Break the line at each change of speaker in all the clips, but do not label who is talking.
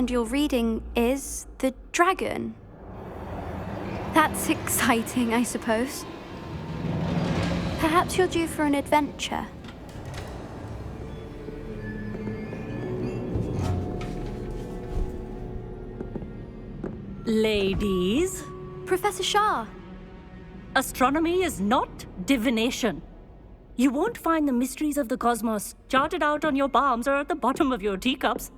And your reading is the dragon. That's exciting, I suppose. Perhaps you're due for an adventure.
Ladies,
Professor Shah.
astronomy is not divination. You won't find the mysteries of the cosmos charted out on your palms or at the bottom of your teacups.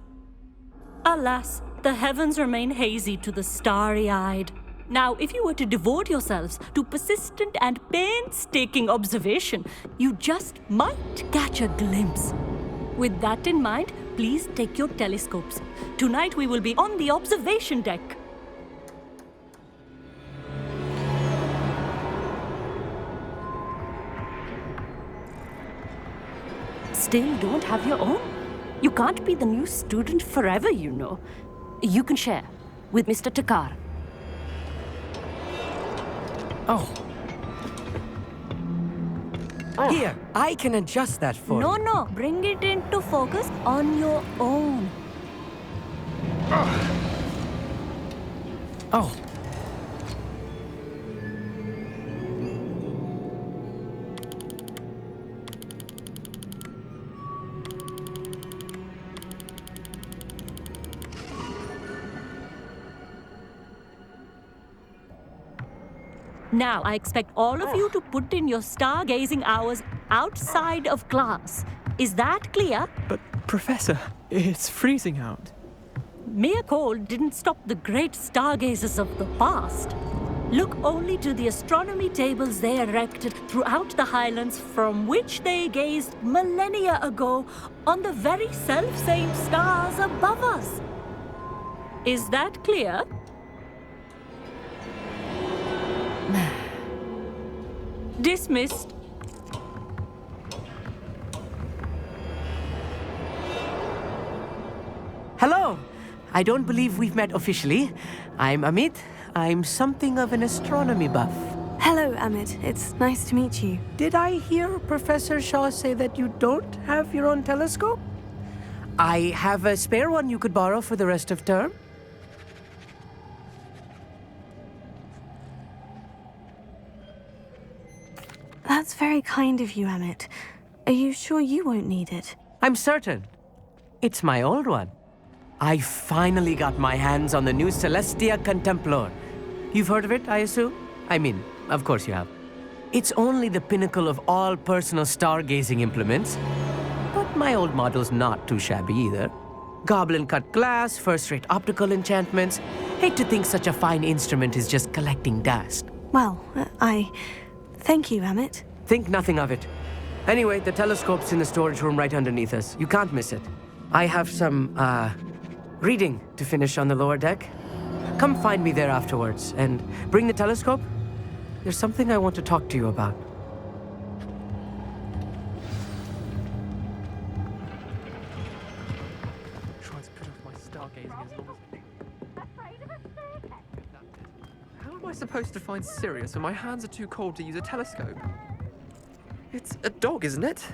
Alas, the heavens remain hazy to the starry-eyed. Now, if you were to devote yourselves to persistent and painstaking observation, you just might catch a glimpse. With that in mind, please take your telescopes. Tonight we will be on the observation deck. Still don't have your own? You can't be the new student forever, you know. You can share with Mr. Takar.
Oh. Here, I can adjust that for you.
No, bring it into focus on your own.
Oh.
Now, I expect all of you to put in your stargazing hours outside of class. Is that clear?
But, Professor, it's freezing out.
Mere cold didn't stop the great stargazers of the past. Look only to the astronomy tables they erected throughout the highlands from which they gazed millennia ago on the very self-same stars above us. Is that clear? Dismissed.
Hello. I don't believe we've met officially. I'm Amit. I'm something of an astronomy buff.
Hello, Amit. It's nice to meet you.
Did I hear Professor Shaw say that you don't have your own telescope? I have a spare one you could borrow for the rest of term.
That's very kind of you, Amit. Are you sure you won't need it?
I'm certain. It's my old one. I finally got my hands on the new Celestia Contemplor. You've heard of it, I assume? I mean, of course you have. It's only the pinnacle of all personal stargazing implements. But my old model's not too shabby either. Goblin-cut glass, first-rate optical enchantments. Hate to think such a fine instrument is just collecting dust.
Well, thank you, Amit.
Think nothing of it. Anyway, the telescope's in the storage room right underneath us. You can't miss it. I have some, reading to finish on the lower deck. Come find me there afterwards, and bring the telescope. There's something I want to talk to you about.
Try to put off my stargazing as long as... How am I supposed to find Sirius when my hands are too cold to use a telescope? It's a dog, isn't it?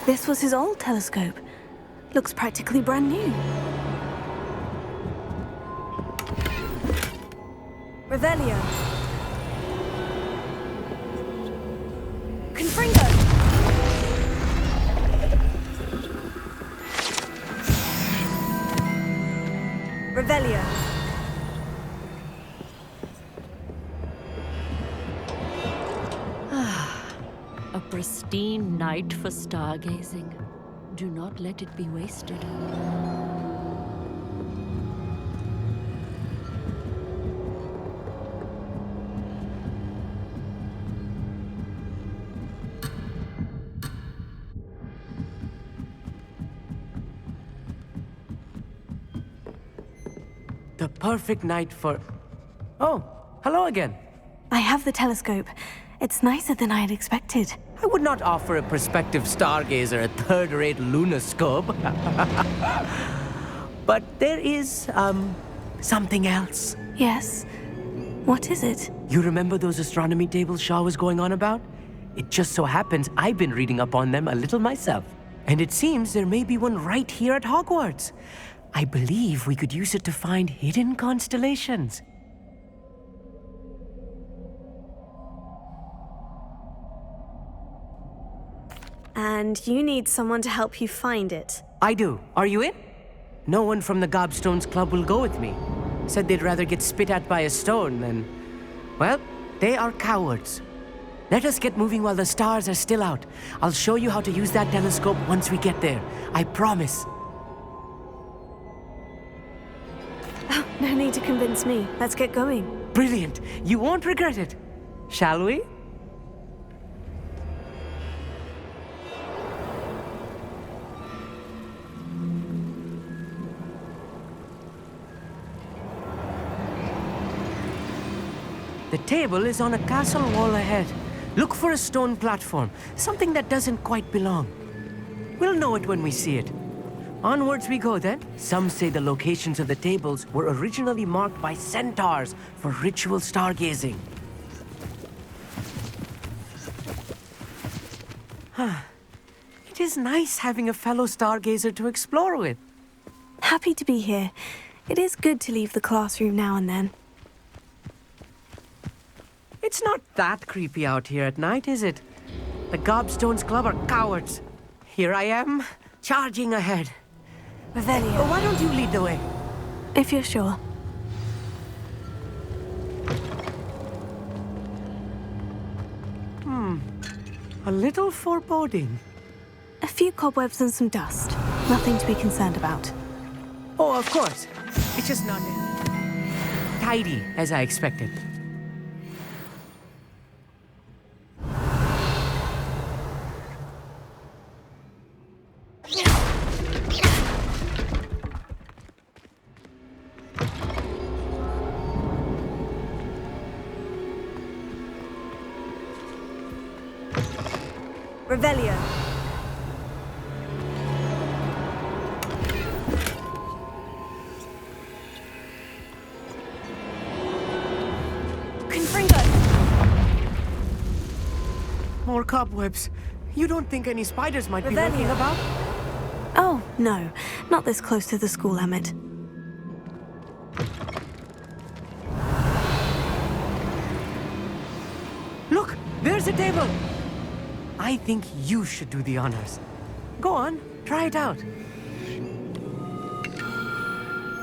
This was his old telescope. Looks practically brand new. Revelio. Confringo. Revelio.
A pristine night for stargazing. Do not let it be wasted.
The perfect night for... Oh, hello again.
I have the telescope. It's nicer than I had expected.
I would not offer a prospective stargazer a third-rate lunoscope. But there is, something else.
Yes. What is it?
You remember those astronomy tables Shaw was going on about? It just so happens I've been reading up on them a little myself. And it seems there may be one right here at Hogwarts. I believe we could use it to find hidden constellations.
And you need someone to help you find it.
I do. Are you in? No one from the Gobstones Club will go with me. Said they'd rather get spit at by a stone than... Well, they are cowards. Let us get moving while the stars are still out. I'll show you how to use that telescope once we get there. I promise.
Oh, no need to convince me. Let's get going.
Brilliant. You won't regret it. Shall we? The table is on a castle wall ahead. Look for a stone platform, something that doesn't quite belong. We'll know it when we see it. Onwards we go then. Some say the locations of the tables were originally marked by centaurs for ritual stargazing. It is nice having a fellow stargazer to explore with.
Happy to be here. It is good to leave the classroom now and then.
It's not that creepy out here at night, is it? The Gobstones Club are cowards. Here I am, charging ahead.
Revelio.
Oh, why don't you lead the way?
If you're sure.
A little foreboding.
A few cobwebs and some dust. Nothing to be concerned about.
Oh, of course. It's just not tidy as I expected.
Revelio. Confringo.
More cobwebs. You don't think any spiders might be lurking
Revelio.
about?
Oh, no. Not this close to the school, Emmett.
Look, there's a table. I think you should do the honors. Go on, try it out.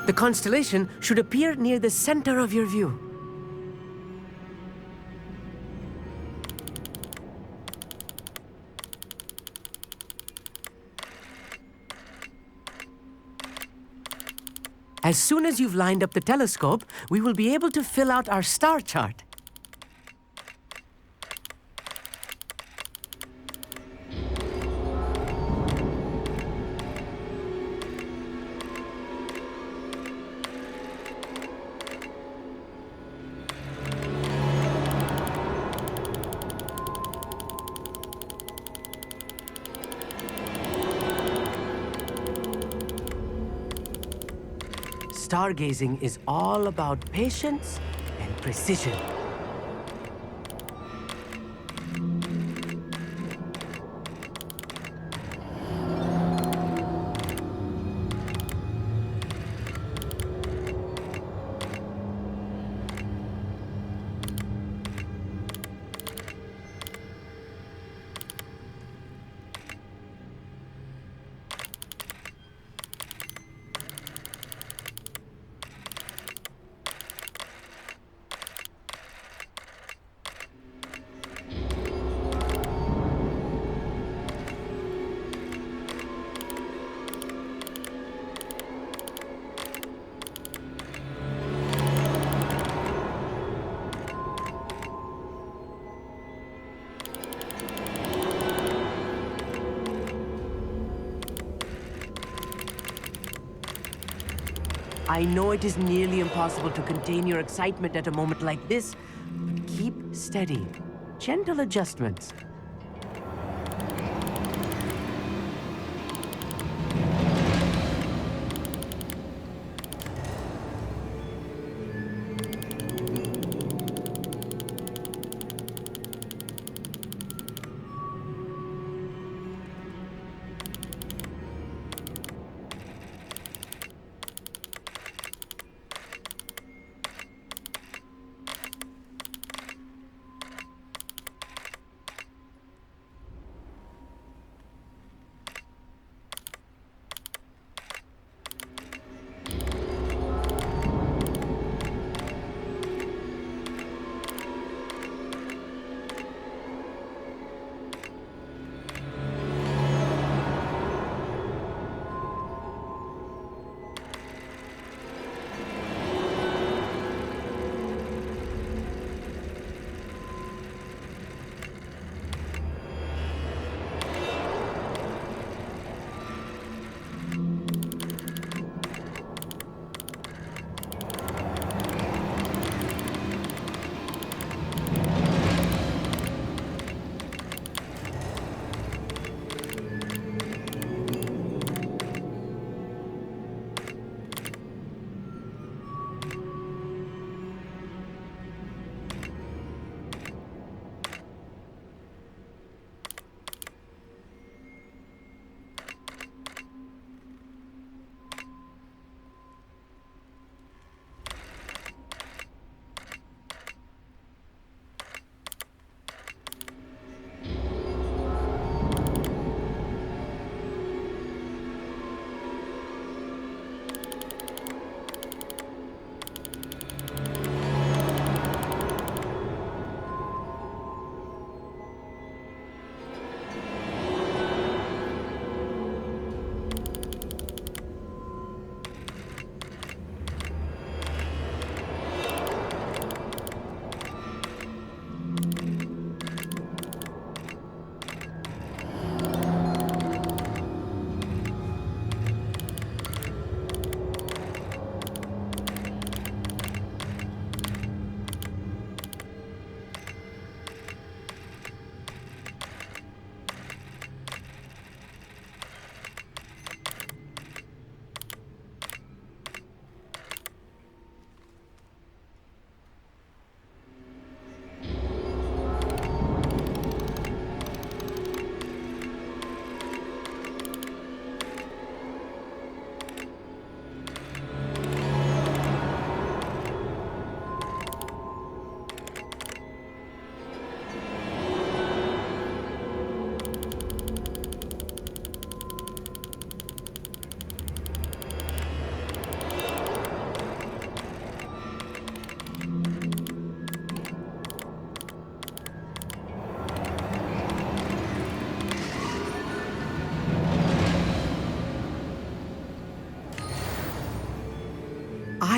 The constellation should appear near the center of your view. As soon as you've lined up the telescope, we will be able to fill out our star chart. Stargazing is all about patience and precision. I know it is nearly impossible to contain your excitement at a moment like this, but keep steady. Gentle adjustments.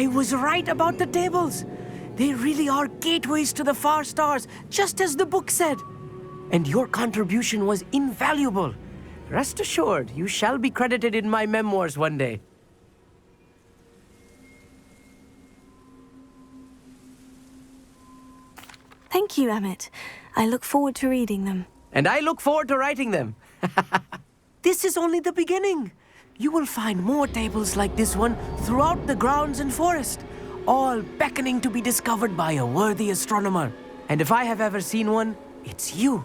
I was right about the tables. They really are gateways to the far stars, just as the book said. And your contribution was invaluable. Rest assured, you shall be credited in my memoirs one day.
Thank you, Emmett. I look forward to reading them.
And I look forward to writing them. This is only the beginning. You will find more tables like this one throughout the grounds and forest, all beckoning to be discovered by a worthy astronomer. And if I have ever seen one, it's you.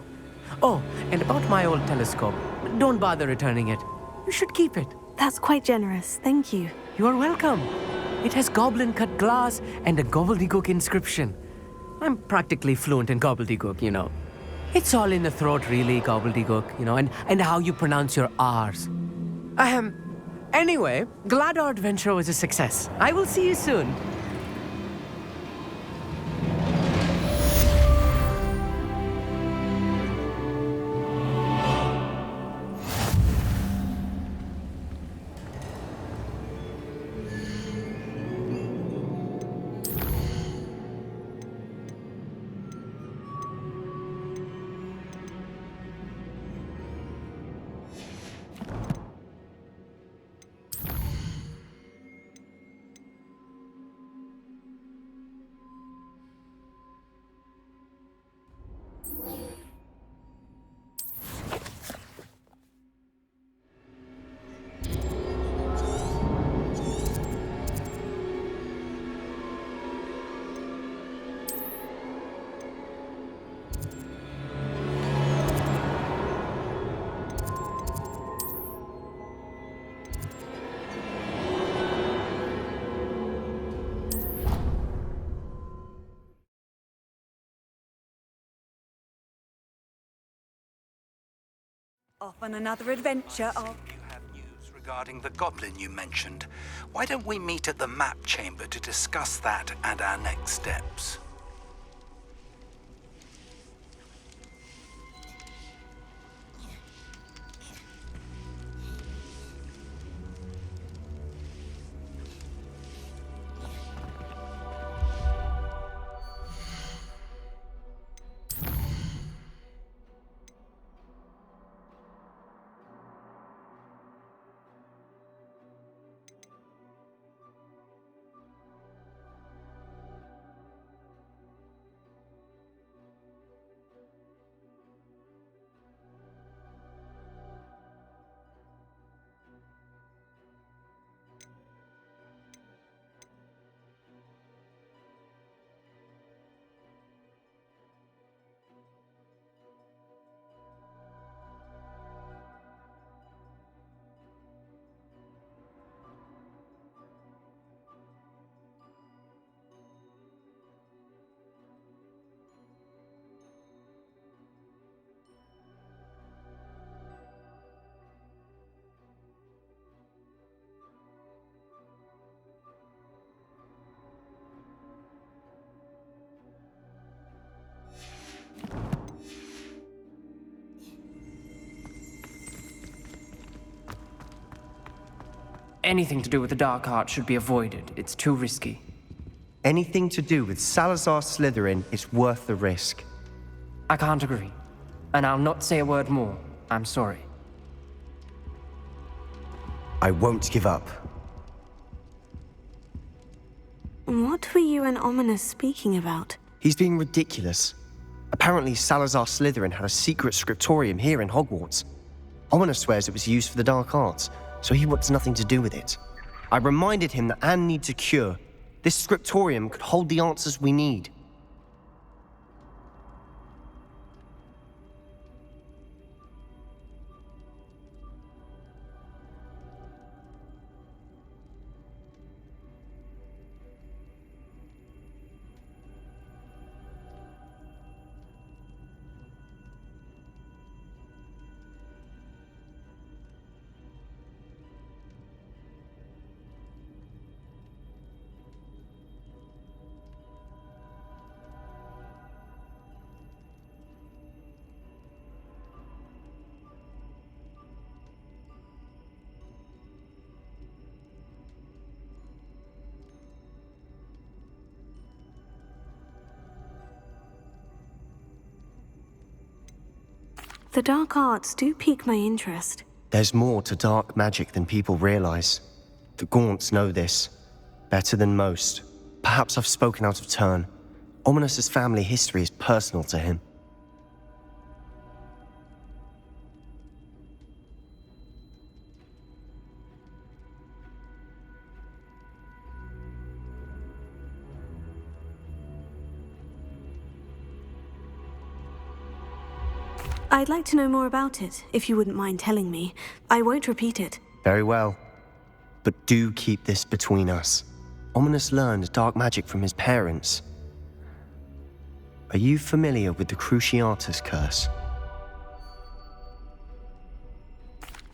Oh, and about my old telescope, don't bother returning it. You should keep it.
That's quite generous. Thank you.
You are welcome. It has goblin-cut glass and a gobbledygook inscription. I'm practically fluent in gobbledygook, you know. It's all in the throat, really, gobbledygook, you know, and how you pronounce your R's. Anyway, glad our adventure was a success. I will see you soon.
Off on another adventure of...
You have news regarding the goblin you mentioned. Why don't we meet at the map chamber to discuss that and our next steps?
Anything to do with the Dark Art should be avoided. It's too risky.
Anything to do with Salazar Slytherin is worth the risk.
I can't agree. And I'll not say a word more. I'm sorry.
I won't give up.
What were you and Ominous speaking about?
He's being ridiculous. Apparently Salazar Slytherin had a secret scriptorium here in Hogwarts. Ominous swears it was used for the Dark Arts, so he wants nothing to do with it. I reminded him that Anne needs a cure. This scriptorium could hold the answers we need.
The dark arts do pique my interest.
There's more to dark magic than people realize. The Gaunts know this. Better than most. Perhaps I've spoken out of turn. Ominous's family history is personal to him.
I'd like to know more about it, if you wouldn't mind telling me. I won't repeat it.
Very well. But do keep this between us. Ominous learned dark magic from his parents. Are you familiar with the Cruciatus curse?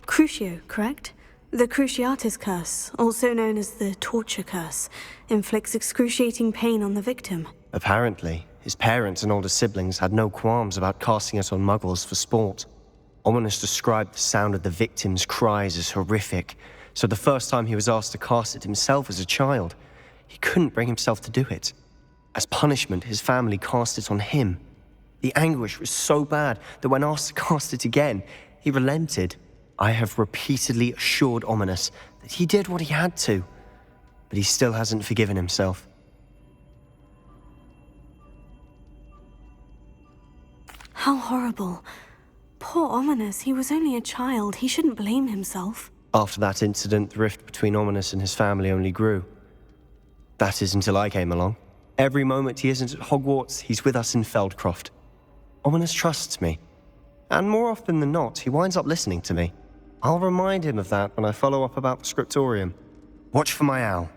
Crucio, correct? The Cruciatus curse, also known as the torture curse, inflicts excruciating pain on the victim.
Apparently, his parents and older siblings had no qualms about casting it on muggles for sport. Ominous described the sound of the victim's cries as horrific, so the first time he was asked to cast it himself as a child, he couldn't bring himself to do it. As punishment, his family cast it on him. The anguish was so bad that when asked to cast it again, he relented. I have repeatedly assured Ominous that he did what he had to, but he still hasn't forgiven himself.
How horrible. Poor Ominous, he was only a child. He shouldn't blame himself.
After that incident, the rift between Ominous and his family only grew. That is until I came along. Every moment he isn't at Hogwarts, he's with us in Feldcroft. Ominous trusts me. And more often than not, he winds up listening to me. I'll remind him of that when I follow up about the scriptorium. Watch for my owl.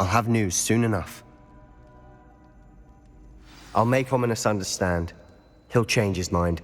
I'll have news soon enough. I'll make Ominous understand. He'll change his mind.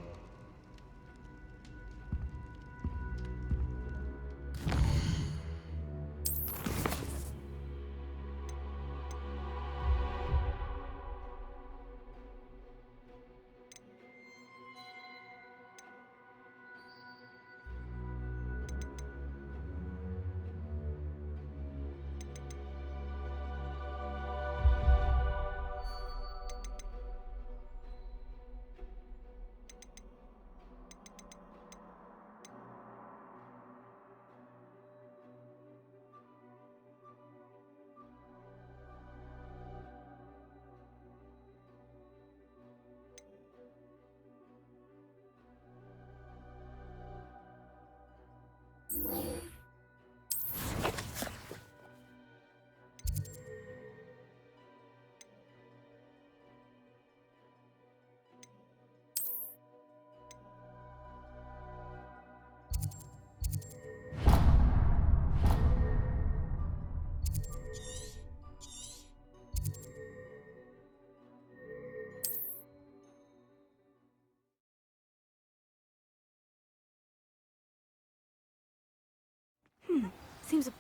Seems a...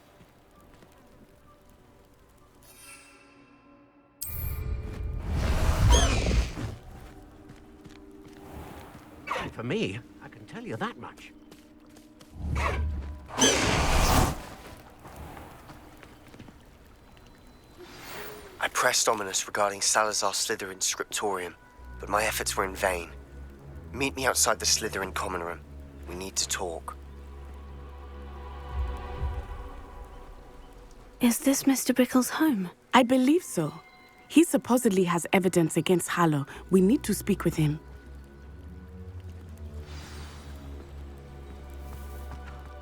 For me, I can tell you that much.
I pressed Ominous regarding Salazar Slytherin's scriptorium, but my efforts were in vain. Meet me outside the Slytherin common room. We need to talk.
Is this Mr. Bickle's home?
I believe so. He supposedly has evidence against Harlow. We need to speak with him.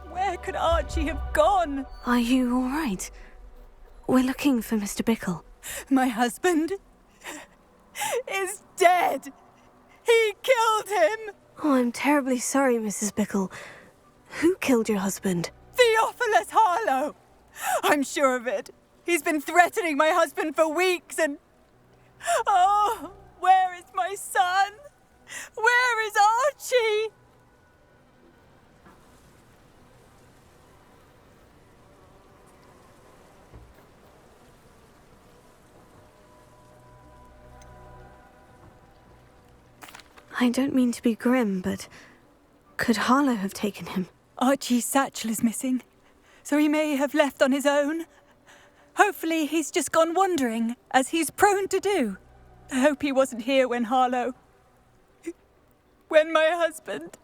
Where could Archie have gone?
Are you all right? We're looking for Mr. Bickle.
My husband is dead. He killed him.
Oh, I'm terribly sorry, Mrs. Bickle. Who killed your husband?
Theophilus Harlow. I'm sure of it. He's been threatening my husband for weeks and... Oh, where is my son? Where is Archie?
I don't mean to be grim, but could Harlow have taken him?
Archie's satchel is missing, so he may have left on his own. Hopefully he's just gone wandering, as he's prone to do. I hope he wasn't here when my husband...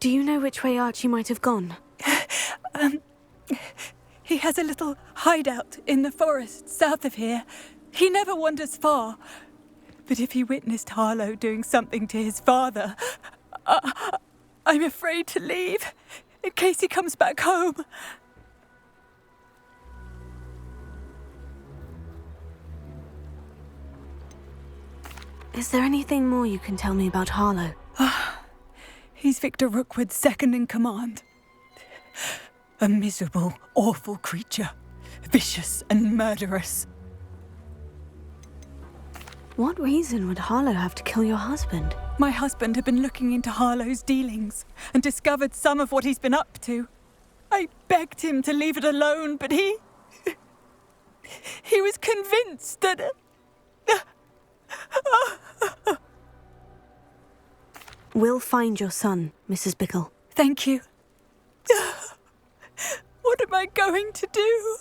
Do you know which way Archie might have gone?
He has a little hideout in the forest south of here. He never wanders far. But if he witnessed Harlow doing something to his father, I'm afraid to leave in case he comes back home.
Is there anything more you can tell me about Harlow?
He's Victor Rookwood's second in command. A miserable, awful creature. Vicious and murderous.
What reason would Harlow have to kill your husband?
My husband had been looking into Harlow's dealings and discovered some of what he's been up to. I begged him to leave it alone, but he was convinced that...
We'll find your son, Mrs. Bickle.
Thank you. What am I going to do?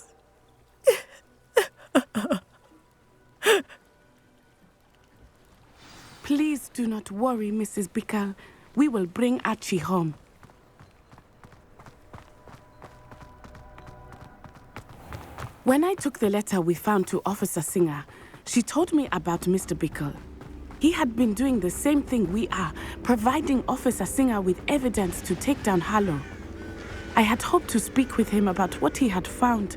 Please do not worry, Mrs. Bickle. We will bring Archie home. When I took the letter we found to Officer Singer, she told me about Mr. Bickle. He had been doing the same thing we are, providing Officer Singer with evidence to take down Harlow. I had hoped to speak with him about what he had found,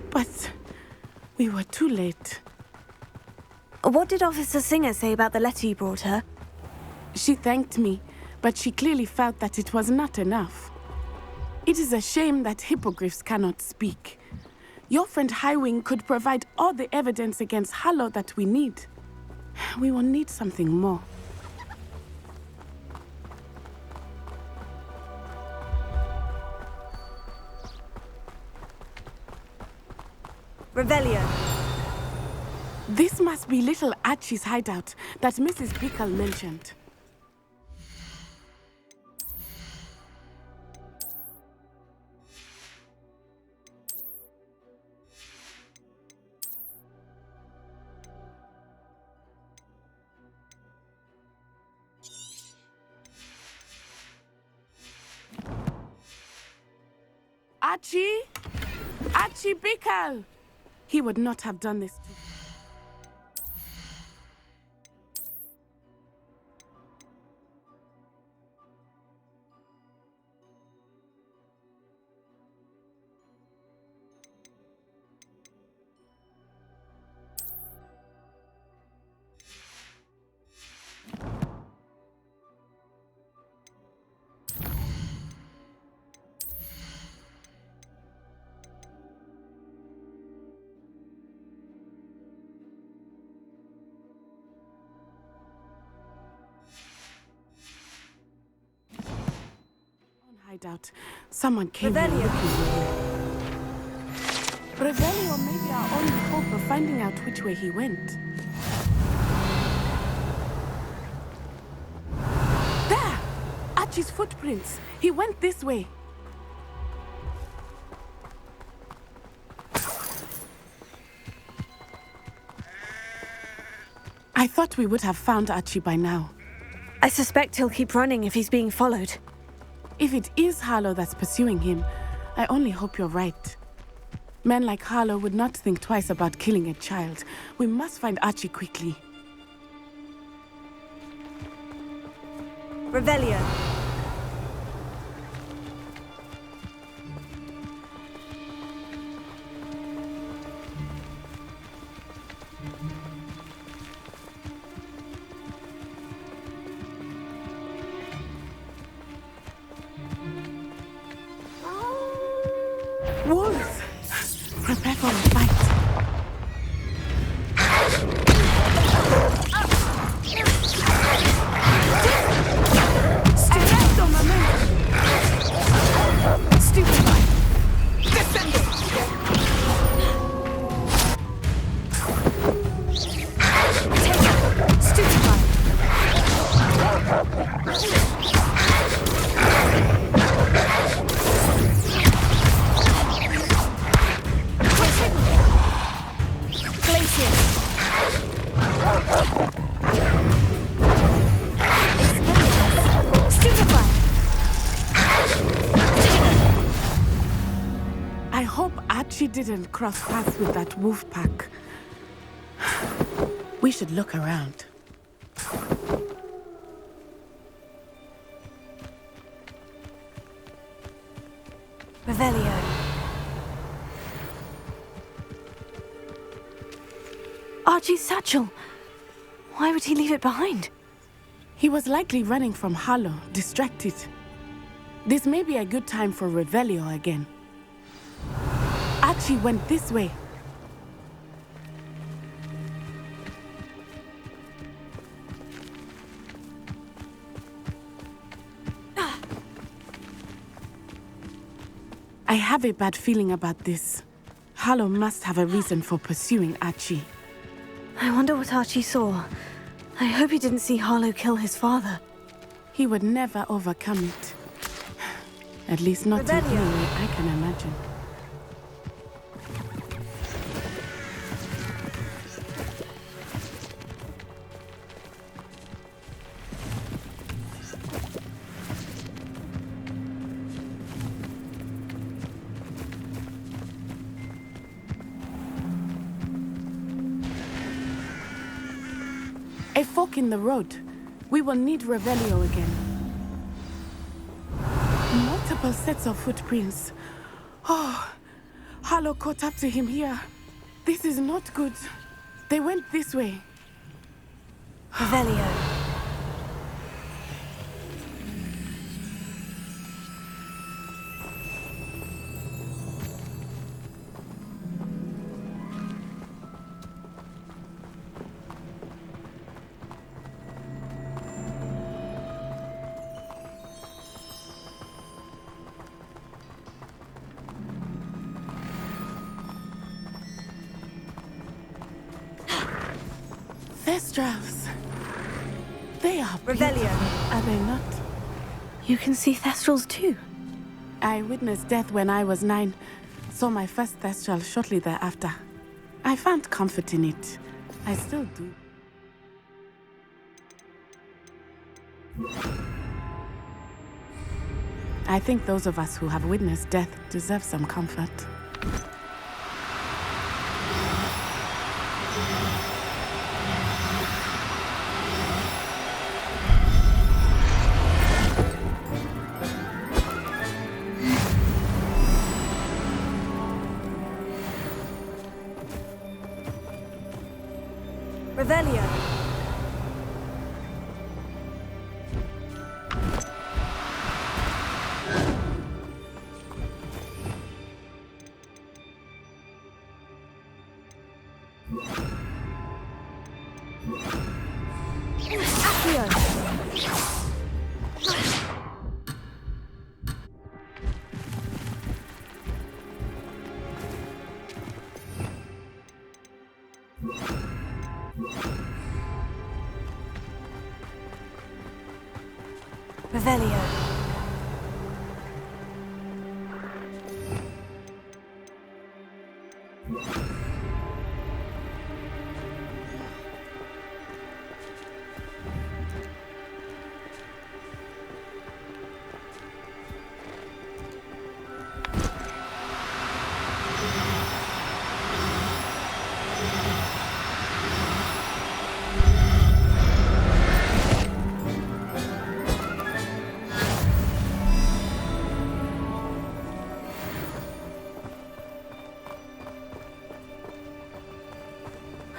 but we were too late.
What did Officer Singer say about the letter you brought her?
She thanked me, but she clearly felt that it was not enough. It is a shame that hippogriffs cannot speak. Your friend Highwing could provide all the evidence against Harlow that we need. We will need something more.
Revelio.
This must be little Archie's hideout that Mrs. Bickle mentioned. Archie? Archie Bickle! He would not have done this to me. Hideout. Someone came here looking for him. Revelio may be our only hope of finding out which way he went. There! Archie's footprints. He went this way. I thought we would have found Archie by now.
I suspect he'll keep running if he's being followed.
If it is Harlow that's pursuing him, I only hope you're right. Men like Harlow would not think twice about killing a child. We must find Archie quickly.
Revelio.
Wolves! Prepare for a fight. Stay Archie didn't cross paths with that wolf pack. We should look around.
Revelio. Archie's satchel. Why would he leave it behind?
He was likely running from Harlow, distracted. This may be a good time for Revelio again. Archie went this way. I have a bad feeling about this. Harlow must have a reason for pursuing Archie.
I wonder what Archie saw. I hope he didn't see Harlow kill his father.
He would never overcome it. At least not in any way I can imagine. A fork in the road. We will need Revelio again. Multiple sets of footprints. Oh, Harlow caught up to him here. This is not good. They went this way.
Revelio.
Thestrals. They are
Revelio.
beautiful, are they not?
You can see Thestrals too.
I witnessed death when I was 9. Saw my first Thestral shortly thereafter. I found comfort in it. I still do. I think those of us who have witnessed death deserve some comfort.
Revelio. Revelio.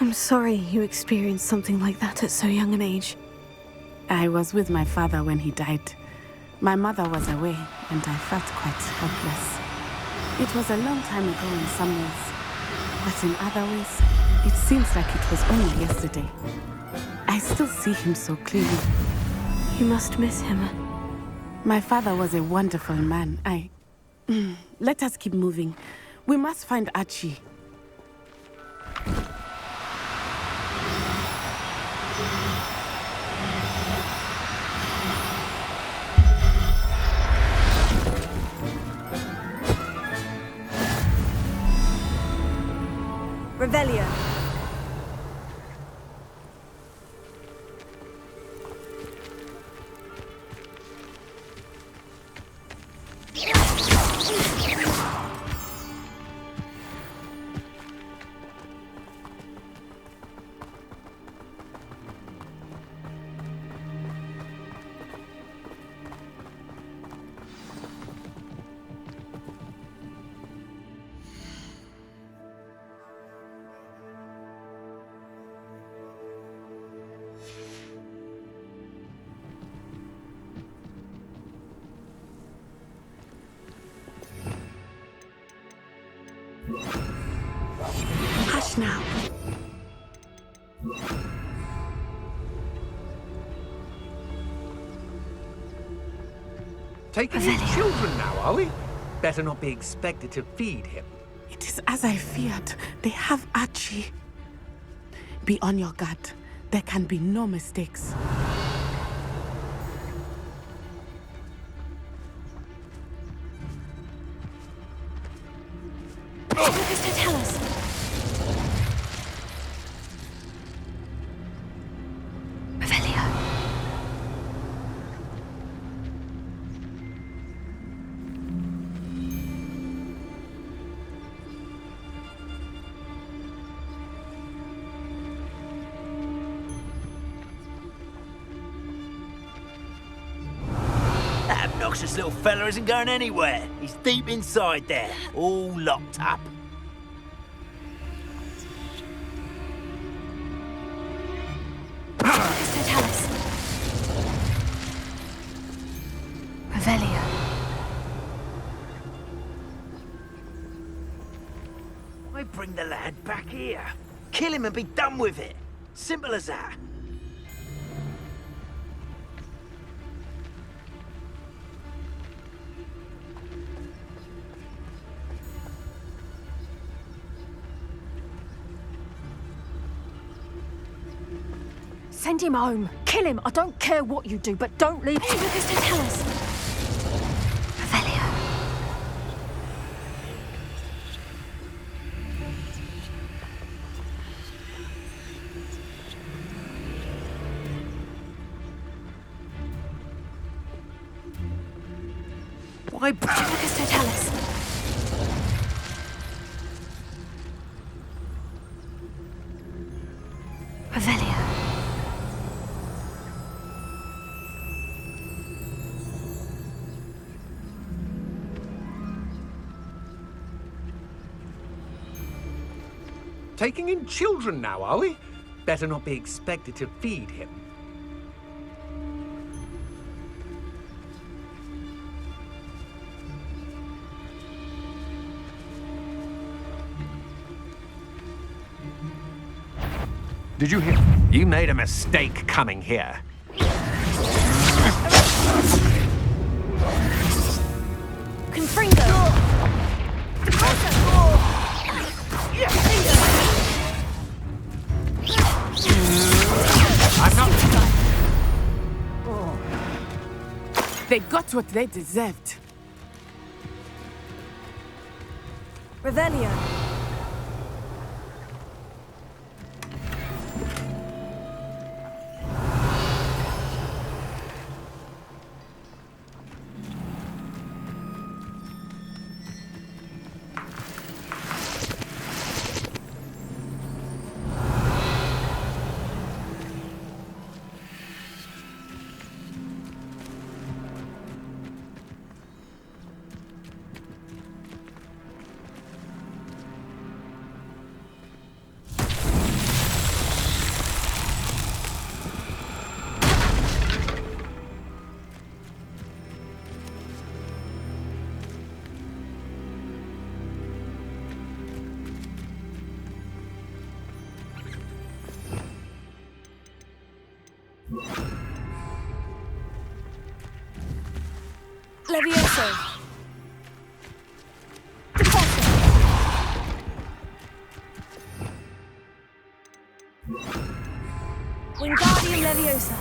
I'm sorry you experienced something like that at so young an age.
I was with my father when he died. My mother was away, and I felt quite helpless. It was a long time ago in some ways, but in other ways, it seems like it was only yesterday. I still see him so clearly.
You must miss him.
My father was a wonderful man. Let us keep moving. We must find Archie.
Revelio.
Taking in children now, are we? Better not be expected to feed him.
It is as I feared. They have Archie. Be on your guard. There can be no mistakes.
Lucas, to tell us. Revelio.
That obnoxious little fella isn't going anywhere. He's deep inside there, all locked up.
Lucas, to tell us. Revelio.
Why bring the lad back here? Kill him and be done with it. Simple as that.
Send him home. Kill him. I don't care what you do, but don't leave.
Hey, Lucas, to tell us. Revelio.
Why?
Lucas, to tell us. Revelio.
Taking in children now, are we? Better not be expected to feed him. Did you hear? You made a mistake coming here.
Confringo.
I'm not...
They got what they deserved.
Revelio. Levioso. Wingardium Leviosa.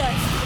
us!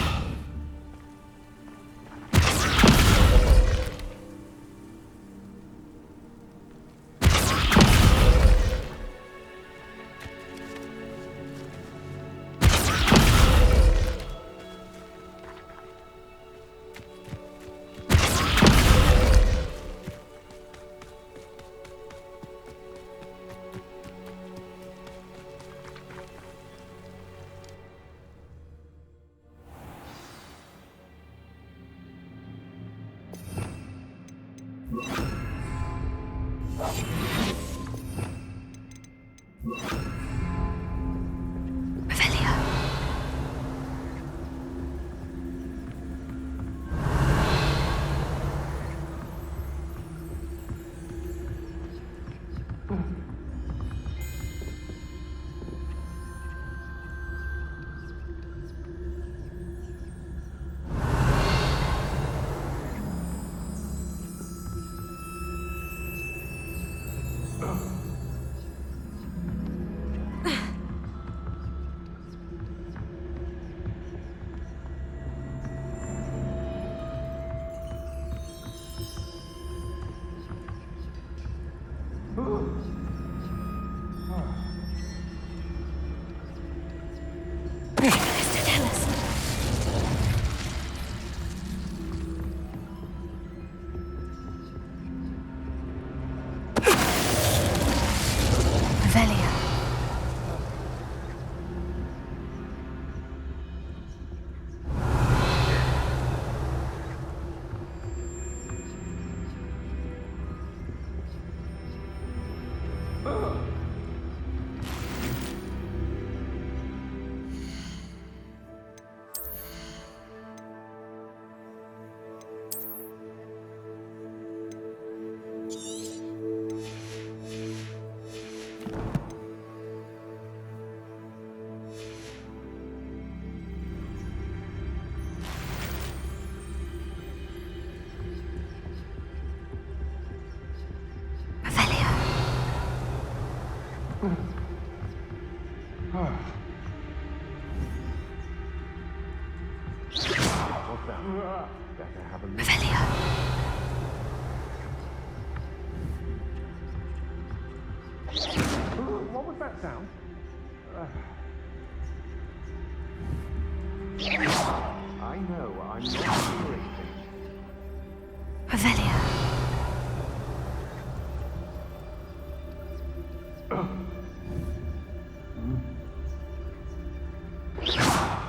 What was that sound? I know, I'm not hearing things.
Revelia.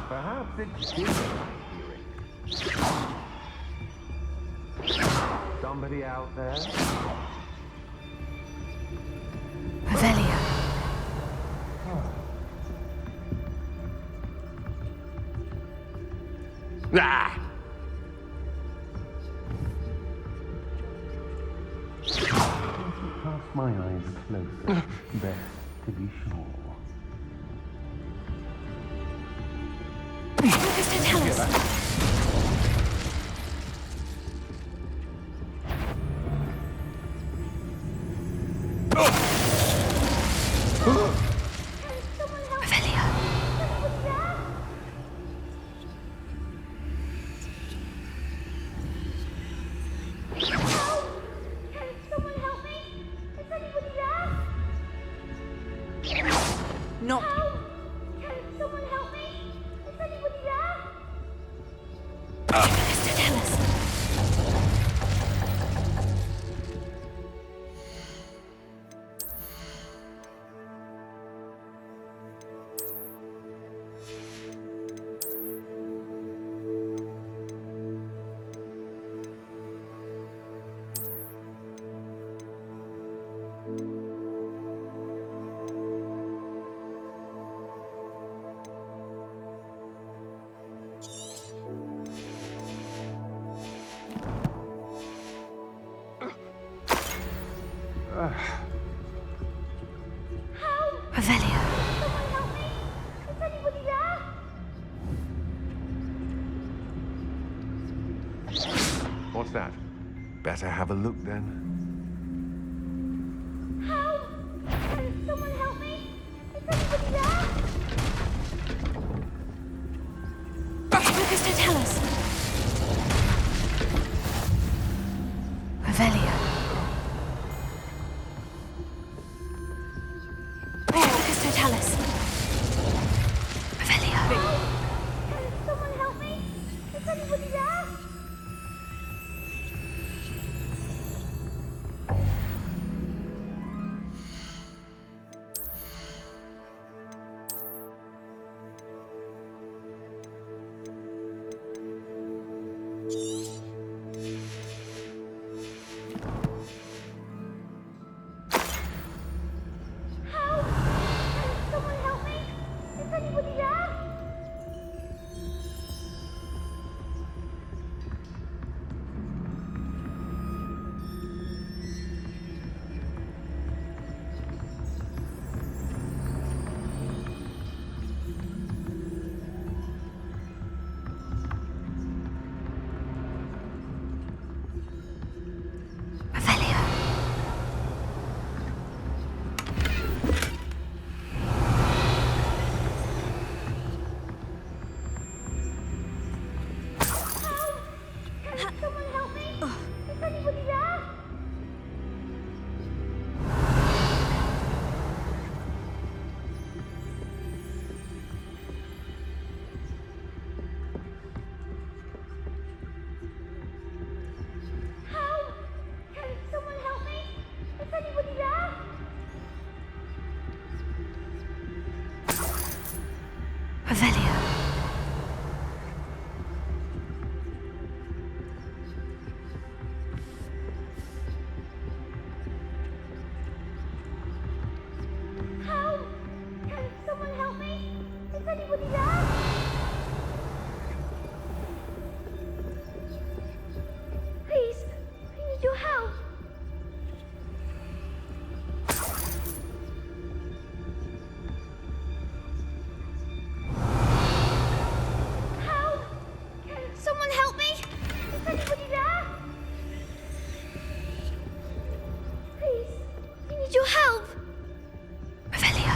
Perhaps it's dinner I'm hearing. Somebody out there?
Revelia.
Ah! Cast my eyes closer, best to be sure.
Mr. Tellus.
No.
Can someone help me? Is anybody there? Mr. Tellus. Revelia. Someone help me! Is anybody there?
What's that? Better have a look then.
Help! Can someone help me? Is anybody there? Revelio.
Help! Can someone help me? Is anybody there? Please, I need your help. Help! Can someone help me? Is anybody there? Please, I need your help.
Revelio.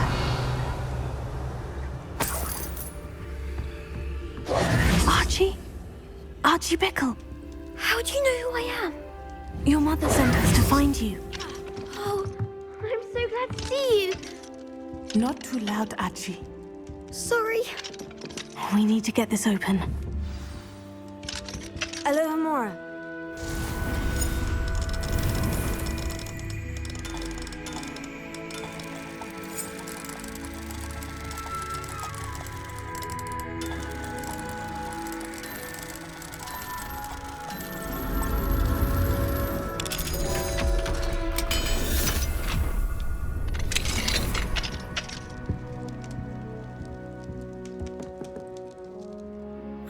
Archie? Archie Bickle.
How do you know who I am?
Your mother sent us to find you.
Oh, I'm so glad to see you.
Not too loud, Archie.
Sorry.
We need to get this open. Alohomora.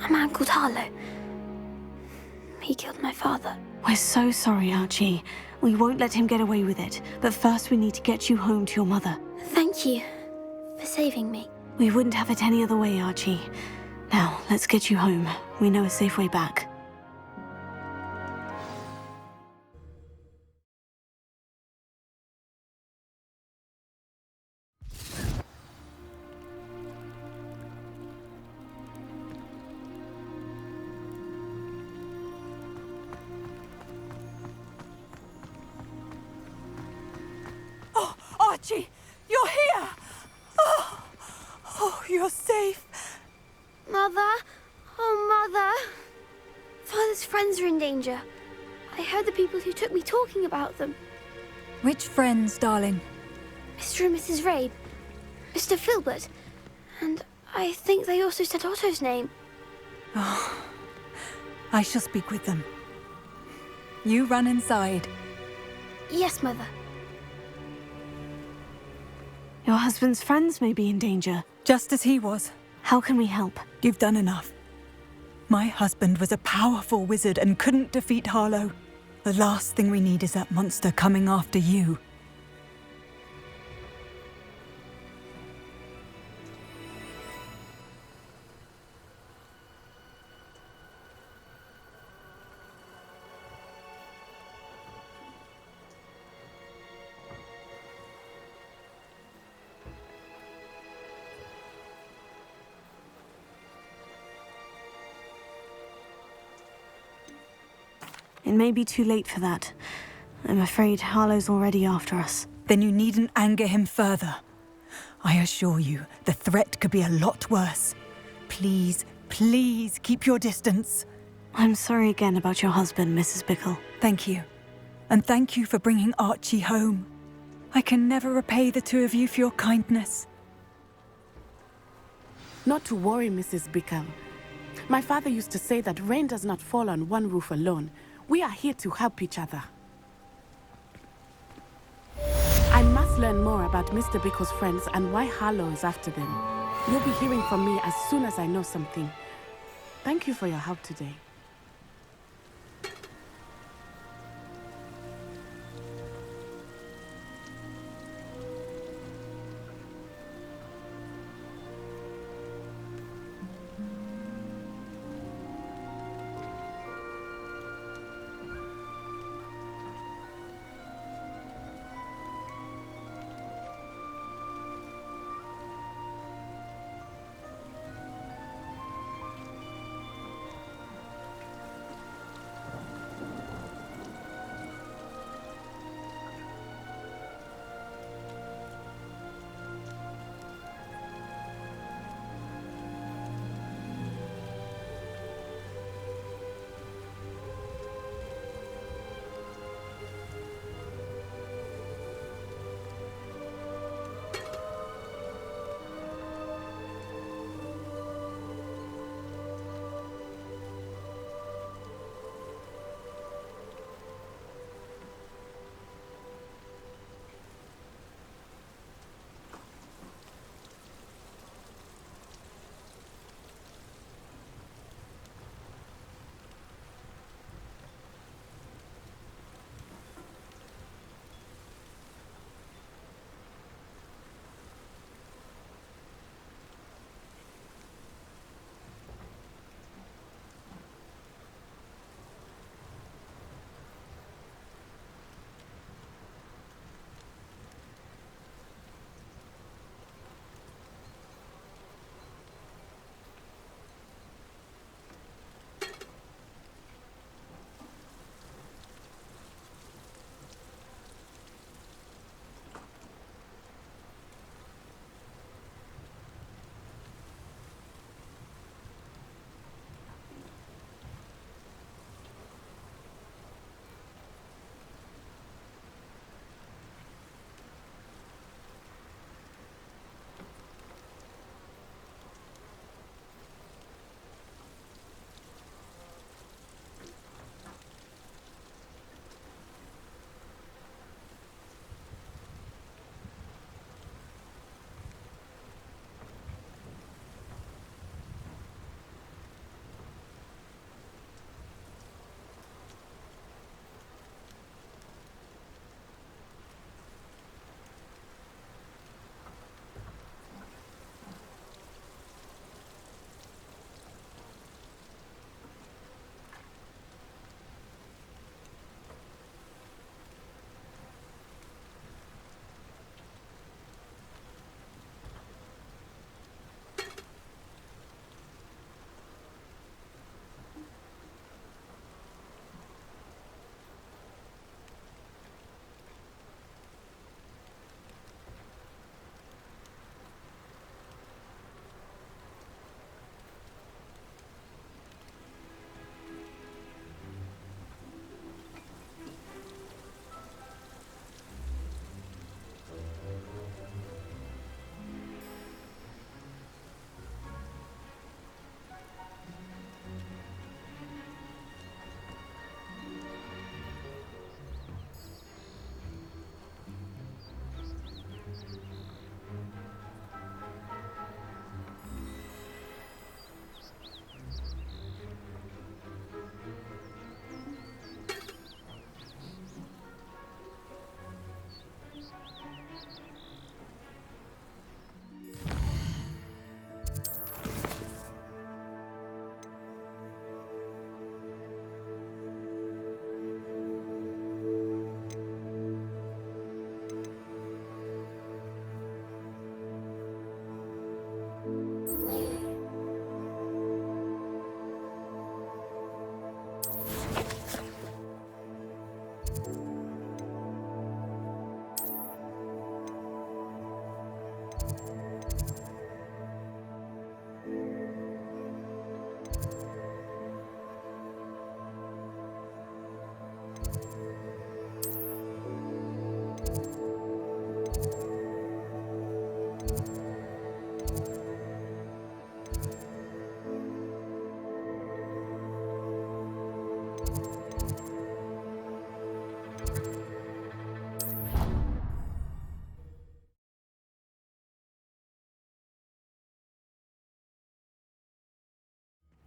A man called Harlow. He killed my father.
We're so sorry, Archie. We won't let him get away with it. But first we need to get you home to your mother.
Thank you for saving me.
We wouldn't have it any other way, Archie. Now, let's get you home. We know a safe way back.
Oh, Archie, you're here! Oh, you're safe.
Mother? Oh, Mother. Father's friends are in danger. I heard the people who took me talking about them.
Which friends, darling?
Mr. and Mrs. Rabe, Mr. Filbert, and I think they also said Otto's name.
Oh, I shall speak with them. You run inside.
Yes, Mother.
Your husband's friends may be in danger.
Just as he was.
How can we help?
You've done enough. My husband was a powerful wizard and couldn't defeat Harlow. The last thing we need is that monster coming after you.
It may be too late for that. I'm afraid Harlow's already after us.
Then you needn't anger him further. I assure you, the threat could be a lot worse. Please, please keep your distance.
I'm sorry again about your husband, Mrs. Bickle.
Thank you. And thank you for bringing Archie home. I can never repay the two of you for your kindness.
Not to worry, Mrs. Bickle. My father used to say that rain does not fall on one roof alone. We are here to help each other. I must learn more about Mr. Bickle's friends and why Harlow is after them. You'll be hearing from me as soon as I know something. Thank you for your help today.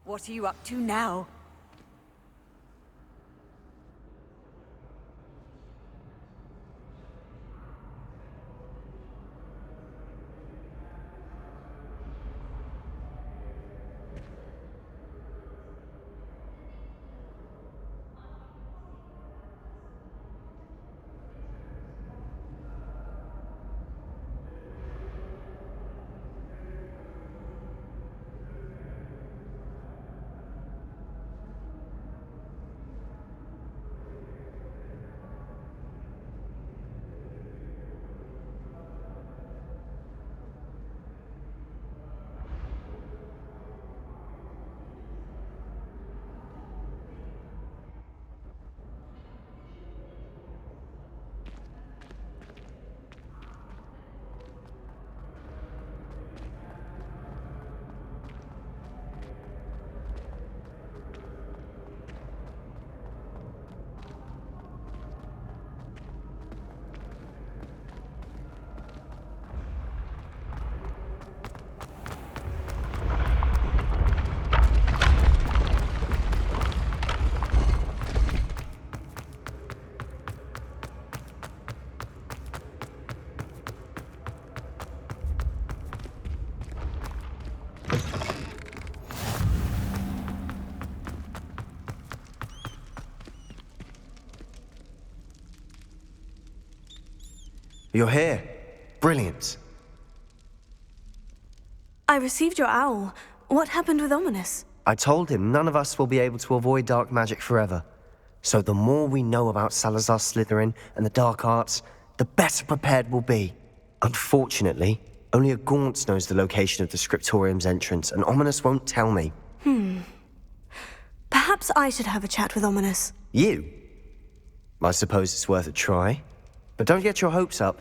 What are you up to now?
You're here. Brilliant.
I received your owl. What happened with Ominous?
I told him none of us will be able to avoid dark magic forever. So the more we know about Salazar Slytherin and the dark arts, the better prepared we'll be. Unfortunately, only a Gaunt knows the location of the Scriptorium's entrance, and Ominous won't tell me.
Perhaps I should have a chat with Ominous.
You? I suppose it's worth a try. But don't get your hopes up.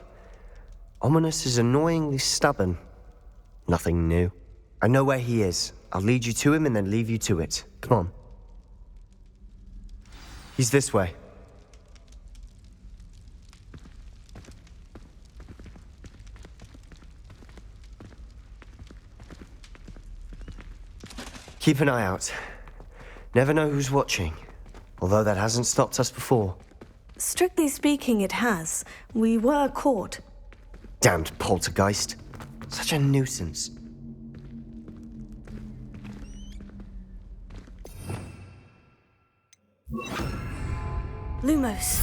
Ominous is annoyingly stubborn. Nothing new. I know where he is. I'll lead you to him and then leave you to it. Come on. He's this way. Keep an eye out. Never know who's watching. Although that hasn't stopped us before.
Strictly speaking, it has. We were caught.
Damned poltergeist. Such a nuisance.
Lumos.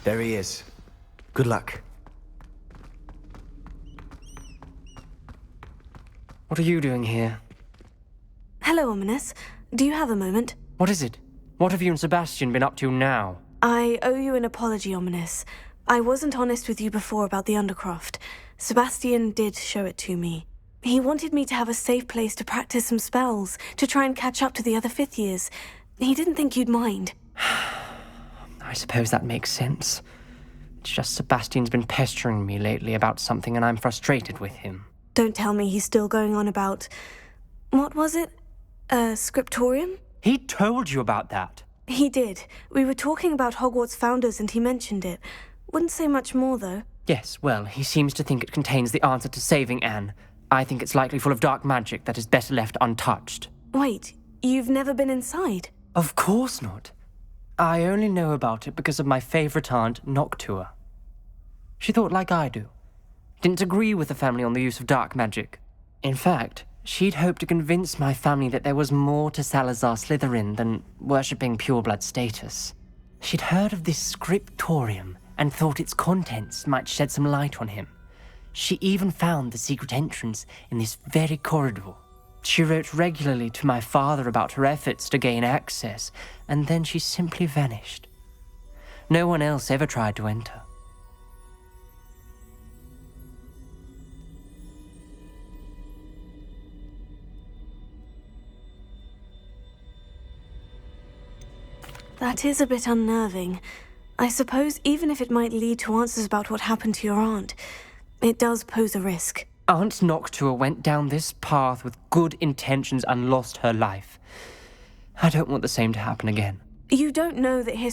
There he is. Good luck.
What are you doing here?
Hello, Ominous. Do you have a moment?
What is it? What have you and Sebastian been up to now?
I owe you an apology, Ominous. I wasn't honest with you before about the Undercroft. Sebastian did show it to me. He wanted me to have a safe place to practice some spells, to try and catch up to the other fifth years. He didn't think you'd mind.
I suppose that makes sense. It's just Sebastian's been pestering me lately about something and I'm frustrated with him.
Don't tell me he's still going on about... What was it? Scriptorium?
He told you about that?
He did. We were talking about Hogwarts founders and he mentioned it. Wouldn't say much more, though.
Yes, well, he seems to think it contains the answer to saving Anne. I think it's likely full of dark magic that is better left untouched.
Wait, you've never been inside?
Of course not. I only know about it because of my favorite aunt, Noctua. She thought like I do. Didn't agree with the family on the use of dark magic. In fact, she'd hoped to convince my family that there was more to Salazar Slytherin than worshipping pureblood status. She'd heard of this scriptorium and thought its contents might shed some light on him. She even found the secret entrance in this very corridor. She wrote regularly to my father about her efforts to gain access, and then she simply vanished. No one else ever tried to enter.
That is a bit unnerving. I suppose even if it might lead to answers about what happened to your aunt, it does pose a risk.
Aunt Noctua went down this path with good intentions and lost her life. I don't want the same to happen again.
You don't know that